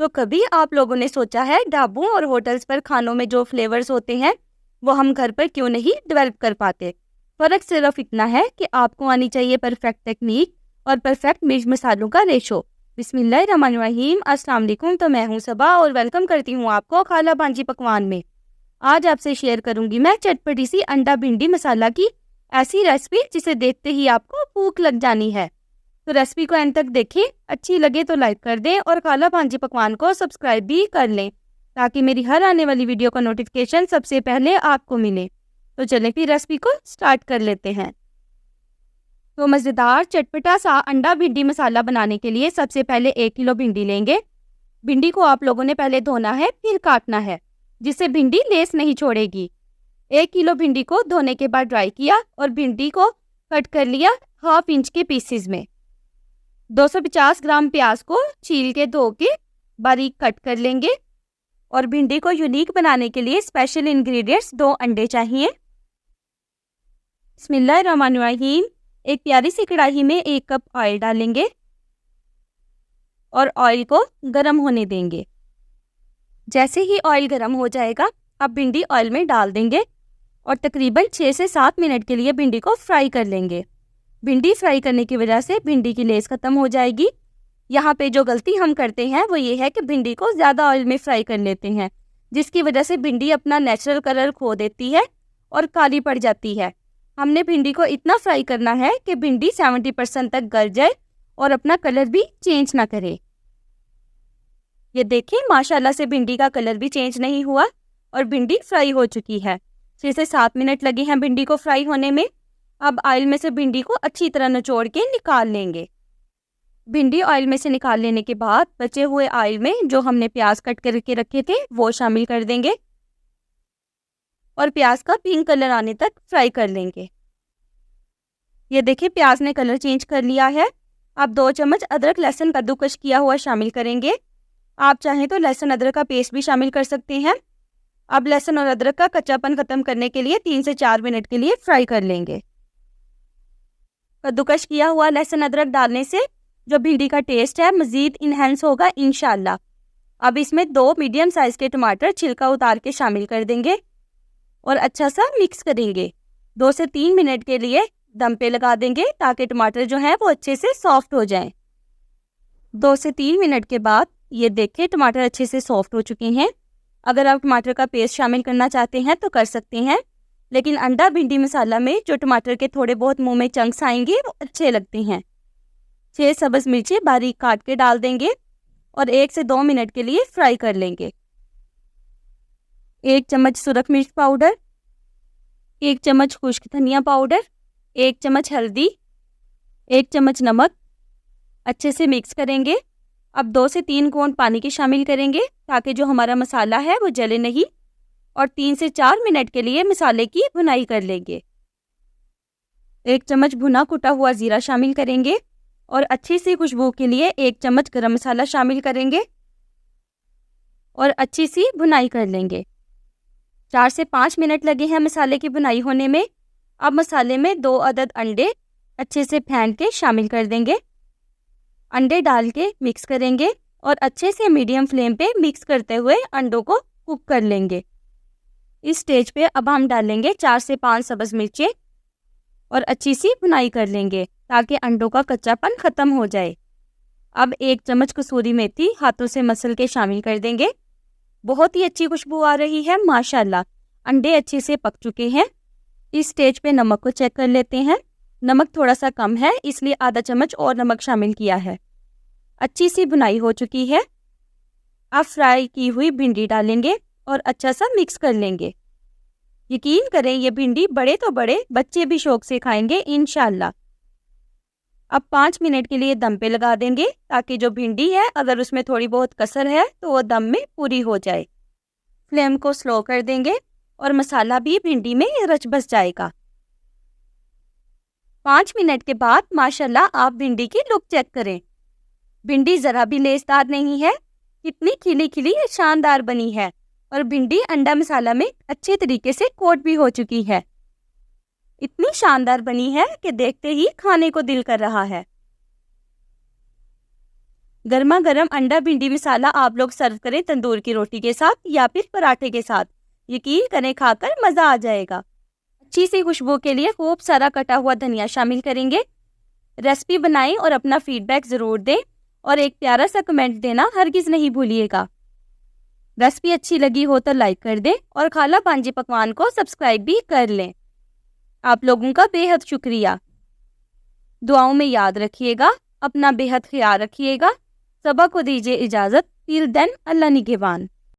तो कभी आप लोगों ने सोचा है ढाबों और होटल्स पर खानों में जो फ्लेवर्स होते हैं वो हम घर पर क्यों नहीं डेवलप कर पाते? फ़र्क सिर्फ इतना है कि आपको आनी चाहिए परफेक्ट टेक्निक और परफेक्ट मिर्च मसालों का रेशो। बिस्मिल्लाहिर्रहमानिर्रहीम, अस्सलाम वालेकुम। तो मैं हूं सबा और वेलकम करती हूं आपको खाला भांजी पकवान में। आज आपसे शेयर करूंगी मैं चटपटी सी अंडा भिंडी मसाला की ऐसी रेसिपी जिसे देखते ही आपको भूख लग जानी है। तो रेसिपी को एंड तक देखें, अच्छी लगे तो लाइक कर दें और खाला भांजी पकवान को सब्सक्राइब भी कर लें ताकि मेरी हर आने वाली वीडियो का नोटिफिकेशन सबसे पहले आपको मिले। तो चलें फिर रेसिपी को स्टार्ट कर लेते हैं। तो मज़ेदार चटपटा सा अंडा भिंडी मसाला बनाने के लिए सबसे पहले 1 किलो भिंडी लेंगे। भिंडी को आप लोगों ने पहले धोना है फिर काटना है, जिससे भिंडी लेस नहीं छोड़ेगी। 1 किलो भिंडी को धोने के बाद ड्राई किया और भिंडी को कट कर लिया 1/2 इंच के पीसेज में। 250 ग्राम प्याज को छील के धो के बारीक कट कर लेंगे और भिंडी को यूनिक बनाने के लिए स्पेशल इंग्रेडिएंट्स 2 अंडे चाहिए। बिस्मिल्लाहिर्रहमानिर्रहीम। एक प्यारी सी कढ़ाई में 1 कप ऑयल डालेंगे और ऑयल को गर्म होने देंगे। जैसे ही ऑयल गर्म हो जाएगा अब भिंडी ऑयल में डाल देंगे और तकरीबन 6 से 7 मिनट के लिए भिंडी को फ्राई कर लेंगे। भिंडी फ्राई करने की वजह से भिंडी की लेस ख़त्म हो जाएगी। यहाँ पे जो गलती हम करते हैं वो ये है कि भिंडी को ज़्यादा ऑयल में फ्राई कर लेते हैं, जिसकी वजह से भिंडी अपना नेचुरल कलर खो देती है और काली पड़ जाती है। हमने भिंडी को इतना फ्राई करना है कि भिंडी 70% तक गल जाए और अपना कलर भी चेंज ना करे। ये देखें, माशाल्लाह से भिंडी का कलर भी चेंज नहीं हुआ और भिंडी फ्राई हो चुकी है। 6 से 7 मिनट लगे हैं भिंडी को फ्राई होने में। अब ऑयल में से भिंडी को अच्छी तरह निचोड़ के निकाल लेंगे। भिंडी ऑयल में से निकाल लेने के बाद बचे हुए ऑयल में जो हमने प्याज कट करके रखे थे वो शामिल कर देंगे और प्याज का पिंक कलर आने तक फ्राई कर लेंगे। ये देखिए, प्याज ने कलर चेंज कर लिया है। अब 2 चम्मच अदरक लहसुन कद्दूकस किया हुआ शामिल करेंगे। आप चाहें तो लहसुन अदरक का पेस्ट भी शामिल कर सकते हैं। अब लहसुन और अदरक का कच्चापन ख़त्म करने के लिए 3 से 4 मिनट के लिए फ्राई कर लेंगे। कद्दूकस किया हुआ लहसुन अदरक डालने से जो भिंडी का टेस्ट है मज़ीद इन्हेंस होगा इंशाल्लाह। अब इसमें 2 मीडियम साइज़ के टमाटर छिलका उतार के शामिल कर देंगे और अच्छा सा मिक्स करेंगे। 2 से 3 मिनट के लिए दम पे लगा देंगे ताकि टमाटर जो हैं वो अच्छे से सॉफ्ट हो जाएं। 2 से 3 मिनट के बाद ये देखें, टमाटर अच्छे से सॉफ्ट हो चुके हैं। अगर आप टमाटर का पेस्ट शामिल करना चाहते हैं तो कर सकते हैं, लेकिन अंडा भिंडी मसाला में जो टमाटर के थोड़े बहुत मुंह में चंक्स आएंगे वो अच्छे लगते हैं। 6 सब्ज़ मिर्चें बारीक काट के डाल देंगे और 1 से 2 मिनट के लिए फ्राई कर लेंगे। 1 चम्मच सुरख मिर्च पाउडर, 1 चम्मच खुश्क धनिया पाउडर, 1 चम्मच हल्दी, 1 चम्मच नमक अच्छे से मिक्स करेंगे। अब 2 से 3 घूंट पानी के शामिल करेंगे ताकि जो हमारा मसाला है वो जले नहीं और 3 से 4 मिनट के लिए मसाले की भुनाई कर लेंगे। 1 चम्मच भुना कुटा हुआ ज़ीरा शामिल करेंगे और अच्छी सी खुशबू के लिए 1 चम्मच गरम मसाला शामिल करेंगे और अच्छी सी भुनाई कर लेंगे। 4 से 5 मिनट लगे हैं मसाले की भुनाई होने में। अब मसाले में 2 अदद अंडे अच्छे से फेंट के शामिल कर देंगे। अंडे डाल के मिक्स करेंगे और अच्छे से मीडियम फ्लेम पे मिक्स करते हुए अंडों को कुक कर लेंगे। इस स्टेज पे अब हम डालेंगे 4 से 5 सब्ज़ मिर्चें और अच्छी सी भुनाई कर लेंगे ताकि अंडों का कच्चापन ख़त्म हो जाए। अब 1 चम्मच कसूरी मेथी हाथों से मसल के शामिल कर देंगे। बहुत ही अच्छी खुशबू आ रही है माशाल्लाह। अंडे अच्छे से पक चुके हैं। इस स्टेज पे नमक को चेक कर लेते हैं। नमक थोड़ा सा कम है इसलिए आधा चम्मच और नमक शामिल किया है। अच्छी सी भुनाई हो चुकी है। अब फ्राई की हुई भिंडी डालेंगे और अच्छा सा मिक्स कर लेंगे। यकीन करें ये भिंडी बड़े तो बड़े, बच्चे भी शौक से खाएंगे इंशाल्लाह। अब 5 मिनट के लिए दम पे लगा देंगे ताकि जो भिंडी है अगर उसमें थोड़ी बहुत कसर है तो वो दम में पूरी हो जाए। फ्लेम को स्लो कर देंगे और मसाला भी भिंडी में रच बस जाएगा। 5 मिनट के बाद माशाल्लाह आप भिंडी की लुक चेक करें। भिंडी ज़रा भी लेसदार नहीं है, कितनी खिली खिली शानदार बनी है और भिंडी अंडा मसाला में अच्छे तरीके से कोट भी हो चुकी है। इतनी शानदार बनी है कि देखते ही खाने को दिल कर रहा है। गर्मा गर्म अंडा भिंडी मसाला आप लोग सर्व करें तंदूर की रोटी के साथ या फिर पराठे के साथ। यकीन करें, खाकर मज़ा आ जाएगा। अच्छी सी खुशबू के लिए खूब सारा कटा हुआ धनिया शामिल करेंगे। रेसिपी बनाएं और अपना फीडबैक ज़रूर दें और एक प्यारा सा कमेंट देना हरगिज़ नहीं भूलिएगा। रेसिपी अच्छी लगी हो तो लाइक कर दें और खाला भांजी पकवान को सब्सक्राइब भी कर लें। आप लोगों का बेहद शुक्रिया। दुआओं में याद रखिएगा। अपना बेहद ख्याल रखिएगा। सबा को दीजिए इजाज़त। टिल देन, अल्लाह निगहबान।